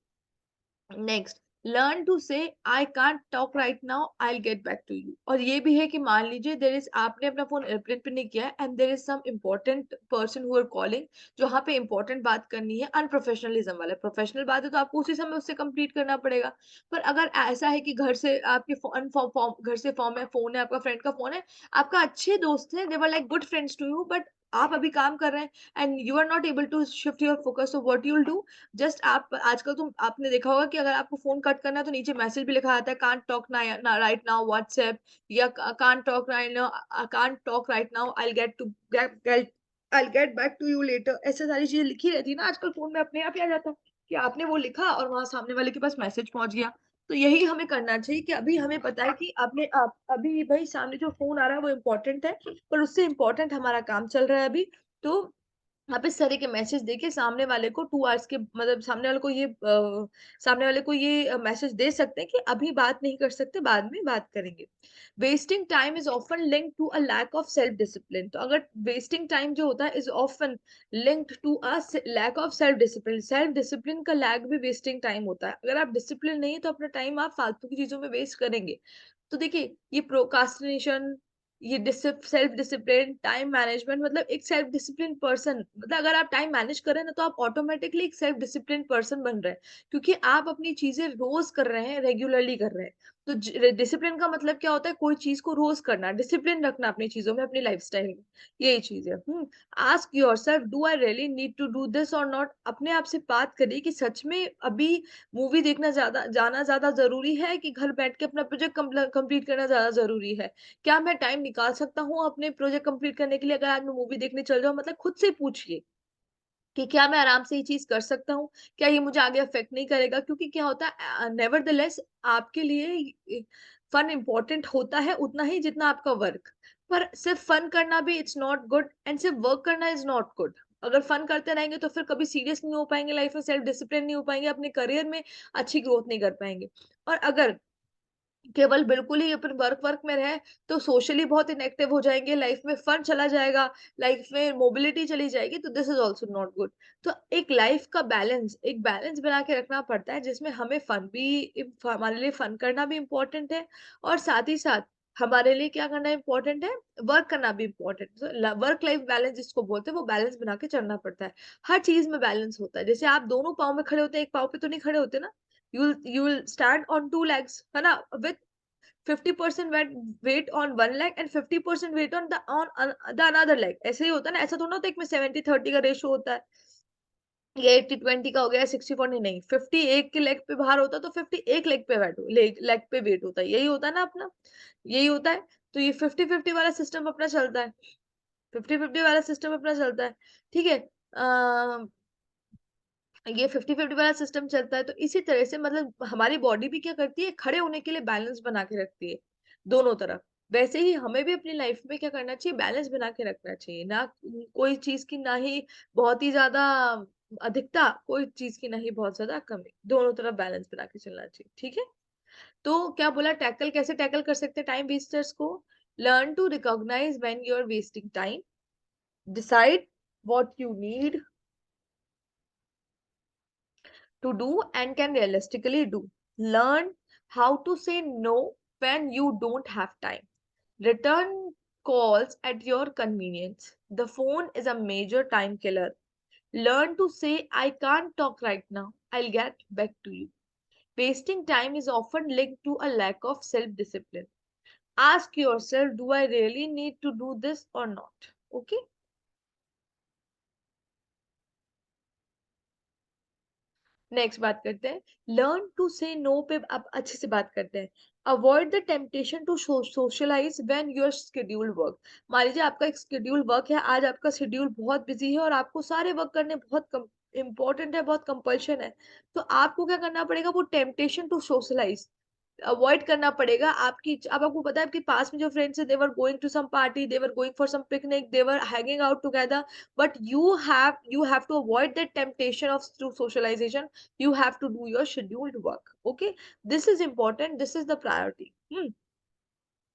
Next, learn to say I can't talk right now, I will get back to you. और ये भी है कि मान लीजिए देयर इज, आपने अपना फोन एयरप्लेन पे नहीं किया and there is some important person who are calling, जो पे इम्पोर्टेंट बात करनी है, अनप्रोफेशनलिज्म वाला, प्रोफेशनल बात है तो आपको उसी समय उससे कंप्लीट करना पड़ेगा। पर अगर ऐसा है कि घर से आपके घर से फोन है, आपका फ्रेंड का फोन है, आपका अच्छे दोस्त है, they were like good friends to you, but आप अभी काम कर रहे हैं and you are not able to shift your focus, so what you will do, just आप आजकल तो आपने देखा होगा कि अगर आपको फ़ोन कट करना है तो नीचे मैसेज भी लिखा आता है, can't talk right now WhatsApp, या can't talk right now, I will get back to you later, ऐसे सारी चीज़ें लिखी रहती है ना आजकल फ़ोन में, अपने आप ही आ जाता है कि आपने वो लिखा और वहाँ सामने वाले के पास मैसेज पहुँच गया। तो यही हमें करना चाहिए कि अभी हमें पता है कि अभी भई सामने जो फ़ोन आ रहा है वो इम्पोर्टेंट है, पर उससे इम्पोर्टेंट हमारा काम चल रहा है अभी, तो आप इस तरह के मैसेज देके सामने वाले को 2 आवर्स के मतलब सामने वाले को ये मैसेज दे सकते हैं कि अभी बात नहीं कर सकते, बाद में बात करेंगे। Wasting time is often linked to a lack of self discipline. तो अगर वेस्टिंग टाइम जो होता है is often linked to a lack of self discipline. Self discipline का लैक भी वेस्टिंग टाइम होता है। अगर आप डिसिप्लिन नहीं है तो अपना टाइम आप फालतू की चीज़ों में वेस्ट करेंगे। तो देखिए, ये प्रोक्रास्टिनेशन, ये सेल्फ डिसिप्लिन, टाइम मैनेजमेंट, मतलब एक सेल्फ डिसिप्लिन पर्सन, मतलब अगर आप टाइम मैनेज कर रहे हैं ना तो आप ऑटोमेटिकली एक सेल्फ डिसिप्लिन पर्सन बन रहे हैं, क्योंकि आप अपनी चीजें रोज कर रहे हैं, रेगुलरली कर रहे हैं। तो डिसिप्लिन का मतलब क्या होता है? कोई चीज को रोज करना, डिसिप्लिन रखना अपनी चीजों में, अपनी लाइफस्टाइल में। यही चीज है। Ask yourself, do I really need to do this और नॉट। अपने आप से बात करिए कि सच में अभी मूवी देखना ज्यादा जाना ज्यादा जरूरी है कि घर बैठ के अपना प्रोजेक्ट कंप्लीट करना ज्यादा जरूरी है। क्या मैं टाइम निकाल सकता हूँ अपने प्रोजेक्ट कंप्लीट करने के लिए? अगर आज मैं मूवी देखने चल जाऊँ, मतलब खुद से पूछिए कि क्या मैं आराम से ये चीज़ कर सकता हूँ? क्या ये मुझे आगे अफ़ेक्ट नहीं करेगा? क्योंकि क्या होता है, नेवरदलेस आपके लिए फन इम्पोर्टेंट होता है उतना ही जितना आपका वर्क। पर सिर्फ फन करना भी इट्स नॉट गुड, एंड सिर्फ वर्क करना इज़ नॉट गुड। अगर फन करते रहेंगे तो फिर कभी सीरियस नहीं हो पाएँगे लाइफ़ में, सेल्फ डिसिप्लिन नहीं हो पाएँगे, अपने करियर में अच्छी ग्रोथ नहीं कर पाएँगे। और अगर केवल बिल्कुल ही अपन वर्क वर्क में रहे तो सोशली बहुत इनएक्टिव हो जाएँगे, लाइफ में फन चला जाएगा, लाइफ में मोबिलिटी चली जाएगी, तो this is also not good. तो एक लाइफ का बैलेंस, एक बैलेंस बना के रखना पड़ता है जिसमें हमें फन भी हमारे लिए फन करना भी इम्पोर्टेंट है, और साथ ही साथ हमारे लिए क्या करना इम्पोर्टेंट है, वर्क करना भी इम्पोर्टेंट है। तो वर्क लाइफ बैलेंस जिसको बोलते हैं, वो बैलेंस बना के चलना पड़ता है। हर चीज़ में बैलेंस होता है। जैसे आप दोनों पाँव में खड़े होते हैं, एक पाँव पे तो नहीं खड़े होते ना। You will stand on 2 legs, है ना? With 50% weight on one leg and 50% weight on the another leg। ऐसे ही होता है ना, ऐसा थोड़ा ना होता है कि में 70-30 का रेशो होता है, या 80-20 का हो गया, 60-40 नहीं। 50 एक के लेग पे भार होता है तो 50 एक लेग पे लेग पे वेट होता है, यही होता है ना अपना, यही होता है। तो ये 50-50 वाला सिस्टम अपना चलता है, 50-50 वाला सिस्टम अपना चलता है। ठीक है। ये 50-50 वाला सिस्टम चलता है, तो इसी तरह से मतलब हमारी बॉडी भी क्या करती है, खड़े होने के लिए बैलेंस बना के रखती है, दोनों तरफ। वैसे ही हमें भी अपनी लाइफ में क्या करना चाहिए, बैलेंस बना के रखना चाहिए। ना कोई चीज़ की, ना ही बहुत ही ज़्यादा अधिकता, कोई चीज़ की, ना ही बहुत ज़्यादा कमी। दोनों तरफ बैलेंस बना के चलना चाहिए, ठीक है? तो क्या बोला, कैसे टैकल कर सकते हैं टाइम वेस्टर्स को? Learn to recognise when you are wasting time, decide what you need to do and can realistically do. Learn how to say no when you don't have time. Return calls at your convenience. The phone is a major time killer. Learn to say, I can't talk right now. I'll get back to you. Wasting time is often linked to a lack of self discipline. Ask yourself, do I really need to do this or not? Okay. Next बात करते हैं, learn to say no पे आप अच्छे से बात करते हैं। Avoid the temptation to socialise when your schedule work. मान लीजिए आपका एक शेड्यूल वर्क है, आज आपका शेड्यूल बहुत बिजी है और आपको सारे वर्क करने बहुत इंपॉर्टेंट है, बहुत कंपल्शन है, तो आपको क्या करना पड़ेगा, वो टेम्पटेशन टू सोशलाइज अवॉइड करना पड़ेगा। अब आपको पता है आपके पास में जो फ्रेंड्स हैं, they were going to some party, they were going for some picnic, they were hanging out together, but you have to avoid that temptation of to socialization. You have to do your scheduled work. Okay, this is important, this is the priority.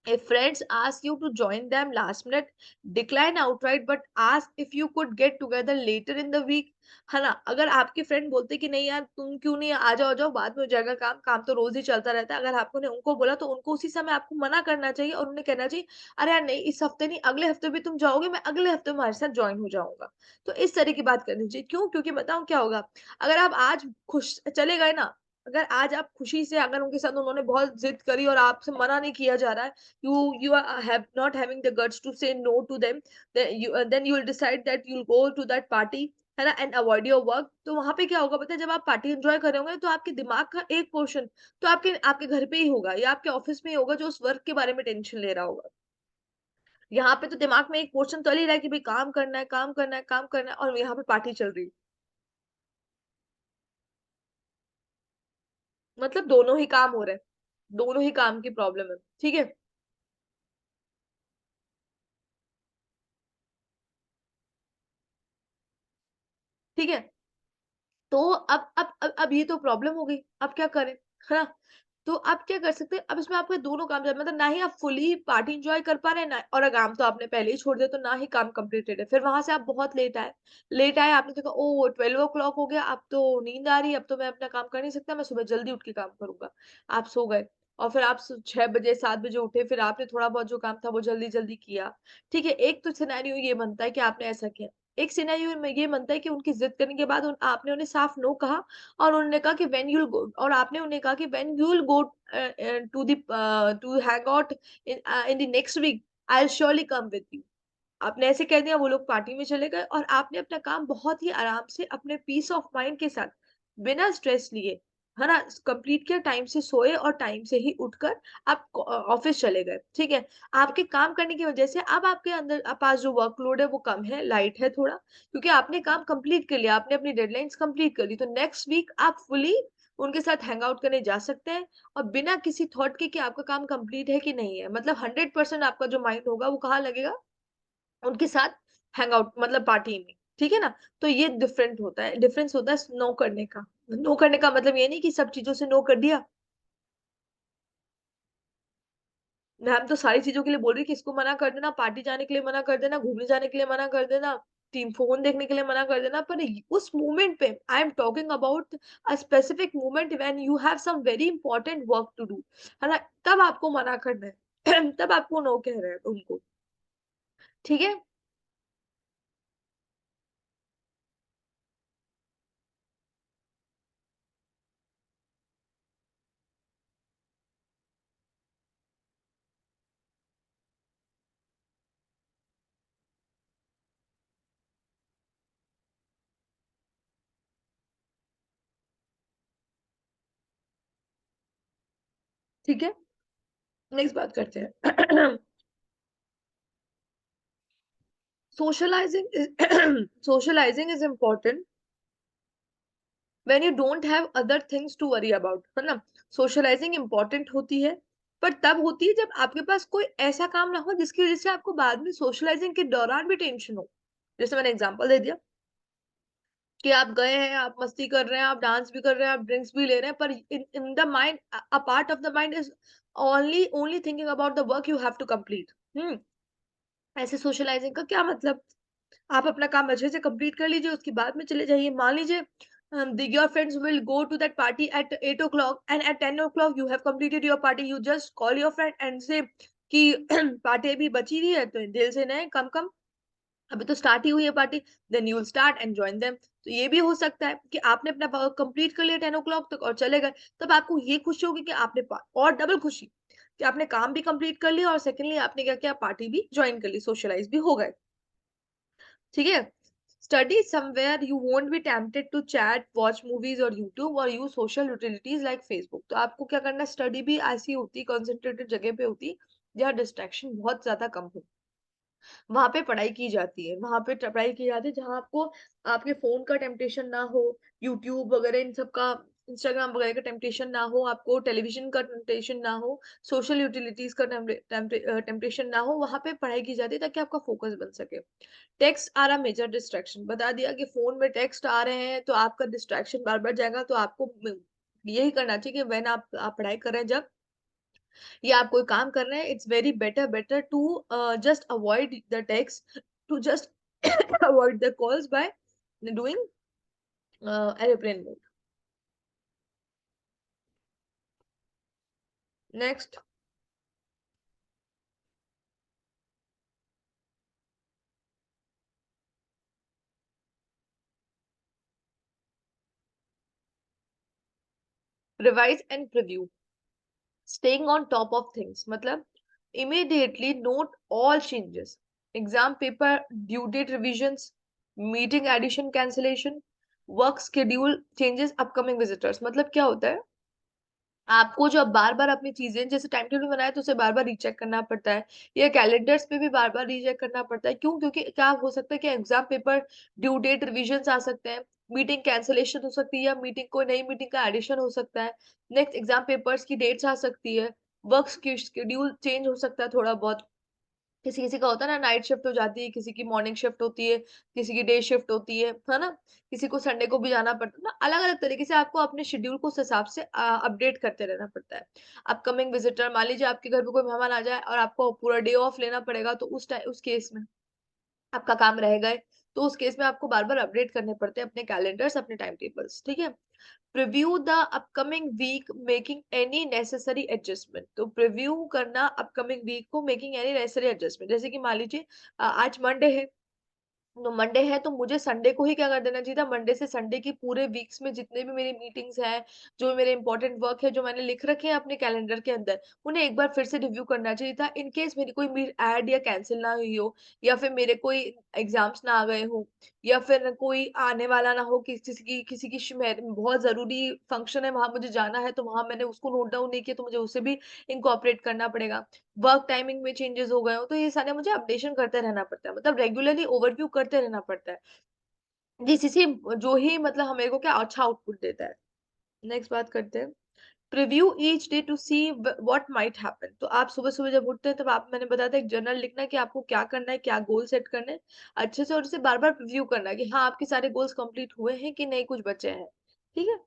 If friends ask you to join them last minute, decline outright, but ask if you could get together later in the week। है ना? अगर आपके friend बोलते कि नहीं यार तुम क्यों नहीं, आ जाओ बाद में हो जाएगा काम, काम तो रोज ही चलता रहता है, अगर आपने उनको बोला तो उनको उसी समय आपको मना करना चाहिए और उन्हें कहना चाहिए, अरे यार नहीं इस हफ्ते नहीं, अगले हफ्ते भी तुम जाओगे, मैं अगले हफ्ते तुम्हारे साथ ज्वाइन हो जाऊंगा। तो इस तरह की बात करनी चाहिए। क्यों? क्योंकि बताऊं क्या होगा, अगर आप आज खुश चले गए ना, अगर आज आप खुशी से, अगर उनके साथ उन्होंने बहुत जिद करी और आपसे मना नहीं किया जा रहा है, you are have not having the guts to say no to them, then you will decide that you'll go to that party, है ना, एंड अवॉइड योर वर्क। तो वहां पे क्या होगा पता है, जब आप पार्टी एंजॉय कर रहे होंगे तो आपके दिमाग का एक पोर्शन तो आपके आपके घर पे ही होगा या आपके ऑफिस में ही होगा, जो उस वर्क के बारे में टेंशन ले रहा होगा। यहाँ पे तो दिमाग में एक पोर्शन चल ही रहा है कि भाई काम करना है, काम करना है, काम करना है, और यहाँ पे पार्टी चल रही है। मतलब दोनों ही काम हो रहे हैं, दोनों ही काम की प्रॉब्लम है, ठीक है। ठीक है? तो अब ये तो प्रॉब्लम हो गई, अब क्या करें? है ना? तो आप क्या कर सकते हैं, अब इसमें आपके दोनों काम मतलब ना ही आप फुली पार्टी एन्जॉय कर पा रहे हैं ना, और काम तो आपने पहले ही छोड़ दिया, तो ना ही काम कंप्लीटेड है। फिर वहाँ से आप बहुत लेट आए, आपने देखा ओह! 12 ओ क्लॉक हो गया, अब तो नींद आ रही है, अब तो मैं अपना काम कर नहीं सकता, मैं सुबह जल्दी उठ के काम करूँगा। आप सो गए और फिर आप 6 बजे 7 बजे उठे, फिर आपने थोड़ा बहुत जो काम था वो जल्दी-जल्दी किया। ठीक है? एक तो सिनेरियो ये बनता है कि आपने ऐसा किया। एक सिनेरियो में ये बनता है कि उनकी ज़िद करने के बाद उन आपने उन्हें साफ नो कहा और उन्होंने कहा कि व्हेन यू विल गो, और आपने उन्हें कहा कि when you will go to hang out in the next week, I will surely come with you. आपने ऐसे कह दिया, वो लोग पार्टी में चले गए और आपने अपना काम बहुत ही आराम से अपने पीस ऑफ माइंड के साथ, बिना स्ट्रेस लिए, है ना, कंप्लीट किया, टाइम से सोए और टाइम से ही उठकर आप ऑफिस चले गए। ठीक है? आपके काम करने की वजह से अब आपके अंदर पास जो वर्कलोड है वो कम है, लाइट है थोड़ा, क्योंकि आपने काम कंप्लीट कर लिया, आपने अपनी डेडलाइंस कंप्लीट कर ली, तो नेक्स्ट वीक आप फुली उनके साथ हैंग आउट करने जा सकते हैं और बिना किसी थॉट के कि आपका काम कंप्लीट है कि नहीं है। मतलब 100% आपका जो माइंड होगा वो कहाँ लगेगा? उनके साथ हैंग आउट मतलब पार्टी में, ठीक है ना? तो ये डिफरेंस होता है नो करने का। नो करने का मतलब ये नहीं कि सब चीज़ों से नो कर दिया। मैम तो सारी चीज़ों के लिए बोल रही है कि इसको मना कर देना, पार्टी जाने के लिए मना कर देना, घूमने जाने के लिए मना कर देना, टीम फ़ोन देखने के लिए मना कर देना, पर उस मोमेंट पे I am talking about a specific moment when you have some very important work to do, है ना? तब आपको मना करना है। तब आपको नो कह रहे हैं उनको, ठीक है? ठीक है? नेक्स्ट बात करते हैं। Socializing is socializing is important when you don't have other things to worry about, है ना? Socializing important होती है, पर तब होती है जब आपके पास कोई ऐसा काम ना हो जिसकी वजह से आपको बाद में socializing के दौरान भी टेंशन हो। जैसे मैंने एग्जांपल दे दिया कि आप गए हैं, आप मस्ती कर रहे हैं, आप डांस भी कर रहे हैं, आप ड्रिंक्स भी ले रहे हैं, पर in in the mind a part of the mind is only thinking about the work you have to complete. ऐसे सोशलाइजिंग का क्या मतलब? आप अपना काम अच्छे से कंप्लीट कर लीजिए, उसके बाद में चले जाइए। मान लीजिए your friends will go to that party at 8 o'clock and at 10 o'clock you have completed your party, you just call your friend and say कि पार्टी अभी बची हुई है, तो दिल से नहीं, कम कम, अभी तो स्टार्ट ही हुई है party, then you will start and join them. तो ये भी हो सकता है कि आपने अपना वर्क कंप्लीट कर लिया 10 o'clock तक और चले गए, तब आपको ये खुशी होगी कि आपने और डबल खुशी कि आपने काम भी कंप्लीट कर लिया और सेकेंडली आपने क्या किया, पार्टी भी ज्वाइन कर ली, सोशलाइज भी हो गए। ठीक है? Study somewhere you won't be tempted to chat, watch movies or YouTube or use social utilities like Facebook। तो आपको क्या करना है, स्टडी भी ऐसी होती, कंसंट्रेटेड जगह पे होती जहाँ डिस्ट्रैक्शन बहुत ज्यादा कम हो। वहाँ पे पढ़ाई की जाती है, वहाँ पे पढ़ाई की जाती है जहाँ आपको आपके फ़ोन का टेम्पटेशन ना हो, यूट्यूब वगैरह इन सब का, इंस्टाग्राम वगैरह का टेम्पटेशन ना हो, आपको टेलीविज़न का टेम्पटेशन ना हो, सोशल यूटिलिटीज़ का टेम्पटेशन ना हो, वहाँ पे पढ़ाई की जाती है ताकि आपका फ़ोकस बन सके। Text are a major distraction, बता दिया कि फ़ोन में टेक्स्ट आ रहे हैं, तो आपका डिस्ट्रैक्शन बार-बार जाएगा, तो आपको यही करना चाहिए कि व्हेन आप पढ़ाई कर रहे हैं जब, या आप कोई काम कर रहे हैं, it's very better to just avoid the text, to just avoid the calls by doing aeroplane mode. Next, revise and preview, staying on top of things, मतलब immediately note all changes, exam paper due date revisions, meeting addition cancellation, work schedule changes, upcoming visitors. मतलब क्या होता है, आपको जो अब बार-बार अपनी चीज़ें, जैसे टाइम टेबल बनाया तो उसे बार-बार रीचेक करना पड़ता है, या कैलेंडर्स पे भी बार-बार रीचेक करना पड़ता है। क्यों? क्योंकि क्या हो सकता है कि exam paper due date revisions आ सकते हैं, मीटिंग कैंसलेशन हो सकती है, या मीटिंग कोई नई मीटिंग का एडिशन हो सकता है, नेक्स्ट एग्ज़ाम पेपर्स की डेट्स आ सकती है, वर्क शेड्यूल चेंज हो सकता है थोड़ा बहुत। किसी-किसी का होता है ना नाइट शिफ्ट हो जाती है, किसी की मॉर्निंग शिफ्ट होती है, किसी की डे शिफ्ट होती है ना? किसी को संडे को भी जाना पड़ता है ना, अलग-अलग तरीके से आपको अपने शेड्यूल को उस हिसाब से अपडेट करते रहना पड़ता है। अपकमिंग विज़िटर मान लीजिए आपके घर पे कोई मेहमान आ जाए और आपको पूरा डे ऑफ लेना पड़ेगा तो उस केस में आपका काम रह गए, तो उस केस में आपको बार-बार अपडेट करने पड़ते हैं अपने कैलेंडर्स, अपने टाइम टेबल्स, ठीक है? Preview the upcoming week making any necessary adjustment. तो प्रीव्यू करना अपकमिंग वीक को मेकिंग एनी नेसेसरी एडजस्टमेंट। जैसे कि मान लीजिए आज मंडे है, तो मंडे है तो मुझे संडे को ही क्या कर देना चाहिए था, मंडे से संडे की पूरे वीक्स में जितने भी मेरी मीटिंग्स हैं, जो मेरे इंपॉर्टेंट वर्क है, जो मैंने लिख रखे हैं अपने कैलेंडर के अंदर, उन्हें एक बार फिर से रिव्यू करना चाहिए था इन केस मेरी कोई मीट ऐड या कैंसल ना हुई हो, या फिर मेरे कोई एग्जाम्स ना आ गए हो, या फिर कोई आने वाला ना हो कि किसी की बहुत जरूरी फंक्शन है, वहां मुझे जाना है, तो वहां मैंने उसको नोट डाउन नहीं किया, तो मुझे उसे भी इनकॉर्पोरेट करना पड़ेगा। वर्क टाइमिंग में चेंजेस हो गए हो, तो ये सारे मुझे अपडेशन करते रहना पड़ता है, मतलब रेगुलरली ओवरव्यू करते रहना पड़ता है। जिससे जो ही मतलब मेरे को क्या अच्छा आउटपुट देता है। नेक्स्ट बात करते हैं, preview each day to see what might happen. तो आप सुबह-सुबह जब उठते हैं तब आप मैंने बताया था एक जर्नल लिखना है कि आपको क्या करना है, क्या गोल सेट करने हैं, अच्छे से और उसे बार-बार प्रीव्यू करना है कि हाँ, आपके सारे गोल्स कंप्लीट हुए हैं कि नहीं कुछ बचे हैं। ठीक है?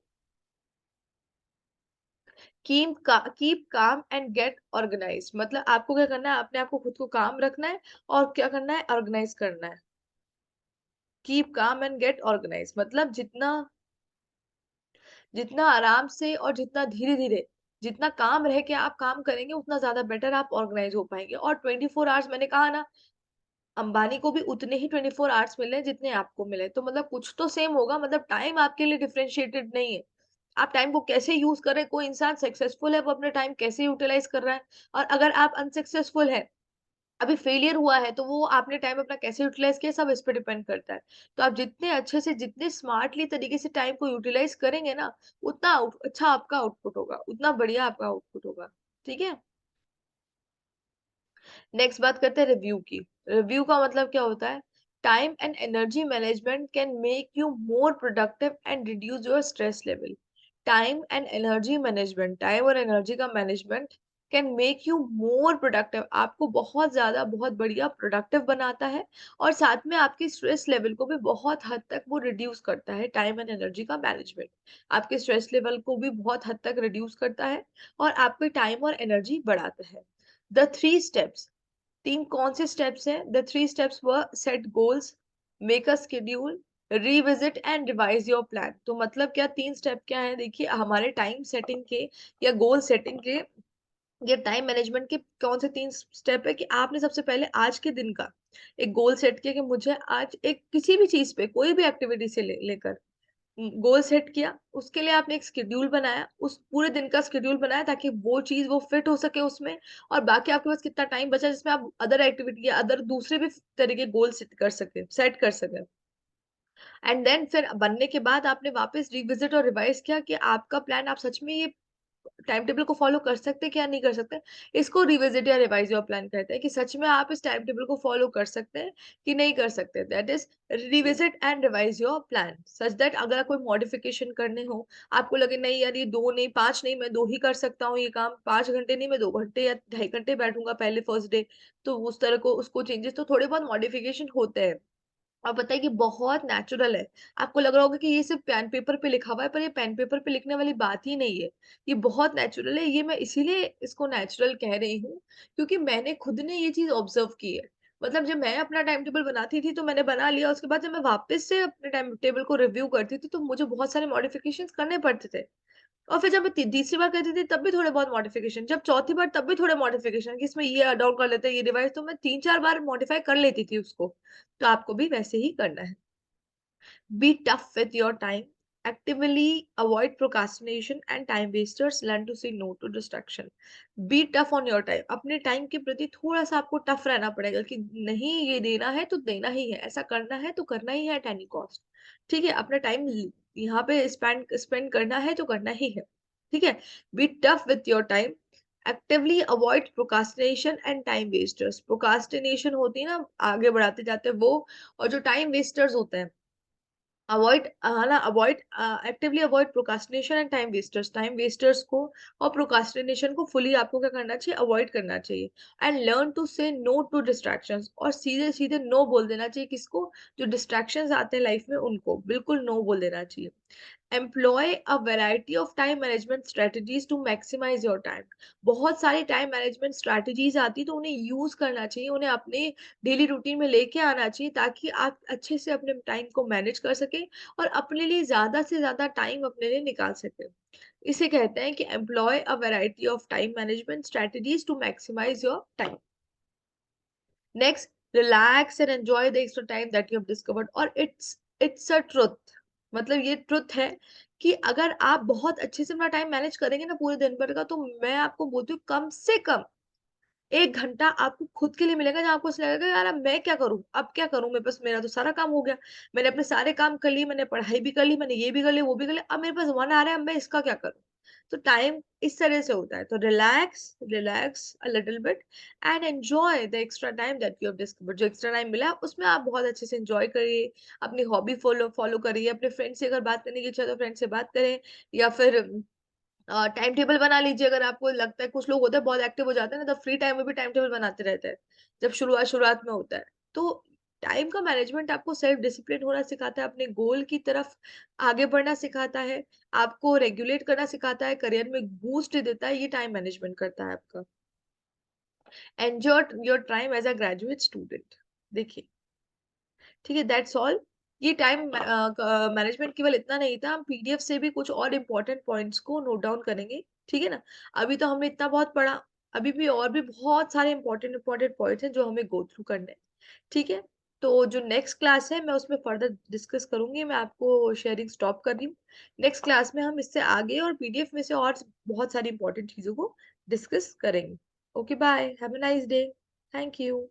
Keep calm and gate organised. मतलब आपको क्या करना है, अपने आप को खुद को काम रखना है और क्या करना है, ऑर्गेनाइज करना है। Keep calm and gate organise मतलब जितना जितना आराम से और जितना धीरे-धीरे, जितना काम रह के आप काम करेंगे उतना ज़्यादा बेटर आप ऑर्गेनाइज हो पाएँगे। और 24 आवर्स मैंने कहा ना, अंबानी को भी उतने ही 24 आवर्स मिले जितने आपको मिले। तो मतलब कुछ तो सेम होगा, मतलब टाइम आपके लिए डिफरेंशिएटेड नहीं है। आप टाइम को कैसे यूज़ कर रहे हैं, कोई इंसान सक्सेसफुल है, वो अपना टाइम कैसे यूटिलाइज़ कर रहा है, और अगर आप अनसक्सेसफुल हैं, अभी फेलियर हुआ है, तो वो आपने टाइम अपना कैसे यूटिलाइज़ किया, सब इस पे डिपेंड करता है। तो आप जितने अच्छे से, जितने स्मार्टली तरीके से टाइम को यूटिलाइज़ करेंगे ना, उतना अच्छा आपका आउटपुट होगा, उतना बढ़िया आपका आउटपुट होगा। ठीक है? नेक्स्ट बात करते हैं रिव्यू की। रिव्यू का मतलब क्या होता है? Time and energy management can make you more productive and reduce your stress level. Time और एनर्जी का management can make you more productive, आपको बहुत ज्यादा बहुत बढ़िया प्रोडक्टिव बनाता है, और साथ में आपके स्ट्रेस लेवल को भी बहुत हद तक वो रिड्यूस करता है। टाइम एंड एनर्जी का मैनेजमेंट आपके स्ट्रेस लेवल को भी बहुत हद तक रिड्यूस करता है और आपके टाइम और एनर्जी बढ़ाता है। द थ्री स्टेप्स, 3 कौन से स्टेप्स हैं? The 3 steps were set goals, make a schedule, revisit and revise your plan. तो मतलब क्या 3 स्टेप क्या हैं? देखिए हमारे टाइम सेटिंग के या गोल सेटिंग के या टाइम मैनेजमेंट के कौन से 3 स्टेप है कि आपने सबसे पहले आज के दिन का एक गोल सेट किया कि मुझे आज एक किसी भी चीज़ पे कोई भी एक्टिविटी से लेकर गोल सेट किया, उसके लिए आपने एक शेड्यूल बनाया, उस पूरे दिन का शेड्यूल बनाया ताकि वो चीज़ वो फिट हो सके उसमें, और बाकी आपके पास कितना टाइम बचा जिसमें आप अदर एक्टिविटी या अदर दूसरे भी तरह के गोल सेट कर सकें। एंड देन फिर बनने के बाद आपने वापस रिविज़िट और रिवाइज़ किया कि आपका प्लान आप सच में ये टाइम टेबल को फॉलो कर सकते हैं कि या नहीं कर सकते। इसको रिविजिट या रिवाइज योर प्लान कहते हैं कि सच में आप इस टाइम टेबल को फॉलो कर सकते हैं कि नहीं कर सकते। That is revisit and revise your plan such that अगर कोई मॉडिफिकेशन करने हो, आपको लगे नहीं यार ये 2 नहीं 5 नहीं मैं 2 ही कर सकता हूँ ये काम, 5 घंटे नहीं मैं 2 घंटे या ढाई घंटे बैठूंगा पहले फर्स्ट डे, तो उस तरह को उसको चेंजेस तो थोड़े बहुत मॉडिफिकेशन होते हैं। और पता है कि बहुत नेचुरल है। आपको लग रहा होगा कि ये सिर्फ़ पेन पेपर पे लिखा हुआ है, पर ये पेन पेपर पे लिखने वाली बात ही नहीं है। ये बहुत नेचुरल है, ये मैं इसीलिए इसको नेचुरल कह रही हूँ, क्योंकि मैंने खुद ने ये चीज़ ऑब्ज़र्व की है। मतलब जब मैं अपना टाइम टेबल बनाती थी, तो मैंने बना लिया, उसके बाद जब मैं वापस से अपने टाइम टेबल को रिव्यू करती थी, तो मुझे बहुत सारे मॉडिफ़िकेशंस करने पड़ते थे। और फिर जब मैं ती तीसरी बार करती थी तब भी थोड़े बहुत मॉडिफ़िकेशन, जब चौथी बार तब भी थोड़े मॉडिफ़िकेशन कि इसमें ये ऐड ऑन कर लेते हैं, ये रिवाइज़, तो मैं 3-4 बार मॉडिफ़ाई कर लेती थी उसको। तो आपको भी वैसे ही करना है। Be tough with your time. Actively avoid procrastination and time wasters. Learn to say no to distraction. Be tough on your time. अपने टाइम के प्रति थोड़ा सा आपको टफ रहना पड़ेगा कि नहीं ये देना है तो देना ही है, ऐसा करना है तो करना ही है एट एनी कॉस्ट। ठीक है, अपना टाइम यहाँ पे स्पेंड स्पेंड करना है तो करना ही है। ठीक है, be tough with your time. Actively avoid procrastination and time wasters. Procrastination होती है ना, आगे बढ़ाते जाते हैं वो, और जो टाइम वेस्टर्स होते हैं अवॉइड है ना, avoid actively avoid procrastination and time wasters को और प्रोक्रास्टिनेशन को फुली आपको क्या करना चाहिए, अवॉइड करना चाहिए। And learn to say no to distractions, और सीधे सीधे नो बोल देना चाहिए किसको, जो डिस्ट्रैक्शंस आते हैं लाइफ में उनको बिल्कुल नो बोल देना चाहिए। Employ a variety of time management strategies to maximise your time. बहुत सारी टाइम मैनेजमेंट स्ट्रेटजीज आती है, तो उन्हें यूज करना चाहिए, उन्हें अपने डेली रूटीन में लेके आना चाहिए, ताकि आप अच्छे से अपने टाइम को मैनेज कर सकें और अपने लिए ज्यादा से ज्यादा टाइम अपने लिए निकाल सकें। इसे कहते हैं कि employ a variety of time management strategies to maximise your time. Next, relax and enjoy the extra time that you have discovered, और इट्स अ ट्रुथ, मतलब ये ट्रुथ है कि अगर आप बहुत अच्छे से अपना टाइम मैनेज करेंगे ना पूरे दिन भर का, तो मैं आपको बोलती हूँ कम से कम 1 घंटा आपको खुद के लिए मिलेगा, जहाँ आपको ऐसा लगेगा यार अब मैं क्या करूँ? अब क्या करूँ? मेरे पास मेरा तो सारा काम हो गया। मैंने अपने सारे काम कर लिए, मैंने पढ़ाई भी कर ली, मैंने ये भी कर लिया, वो भी कर लिया। अब मेरे पास 1 आ रहा है, अब मैं इसका क्या करूँ? तो टाइम इस तरह से होता है। तो relax, relax a little bit and enjoy the extra time that you have discovered. जो एक्स्ट्रा टाइम मिला है, उसमें आप बहुत अच्छे से एन्जॉय करिए, अपनी हॉबी फॉलो फॉलो करिए, अपने फ्रेंड से अगर बात करने की इच्छा है तो फ्रेंड से बात करें, या फिर टाइम टेबल बना लीजिए अगर आपको लगता है। कुछ लोग होते हैं बहुत एक्टिव हो जाते हैं ना, तब फ्री टाइम में भी टाइम टेबल बनाते रहते हैं, जब शुरुआत में होता है। तो टाइम का मैनेजमेंट आपको सेल्फ डिसिप्लिन होना सिखाता है, अपने गोल की तरफ आगे बढ़ना सिखाता है, आपको रेगुलेट करना सिखाता है, करियर में बूस्ट देता है, ये टाइम मैनेजमेंट करता है आपका। Enjoy your time as a graduate student. देखिए, ठीक है, दैट्स ऑल। ये टाइम मैनेजमेंट केवल इतना नहीं था, हम पीडीएफ से भी कुछ और इम्पोर्टेंट पॉइंट्स को नोट डाउन करेंगे, ठीक है ना? अभी तो हमने इतना बहुत पढ़ा, अभी भी और भी बहुत सारे इम्पोर्टेंट इम्पोर्टेंट पॉइंट्स हैं जो हमें गो थ्रू करने हैं, ठीक है? तो जो नेक्स्ट क्लास है मैं उसमें फर्दर डिस्कस करूंगी, मैं आपको शेयरिंग स्टॉप कर रही हूँ। नेक्स्ट क्लास में हम इससे आगे और पीडीएफ में से और बहुत सारी इम्पोर्टेंट चीजों को डिस्कस करेंगे। Okay, bye, have a nice day. Thank you.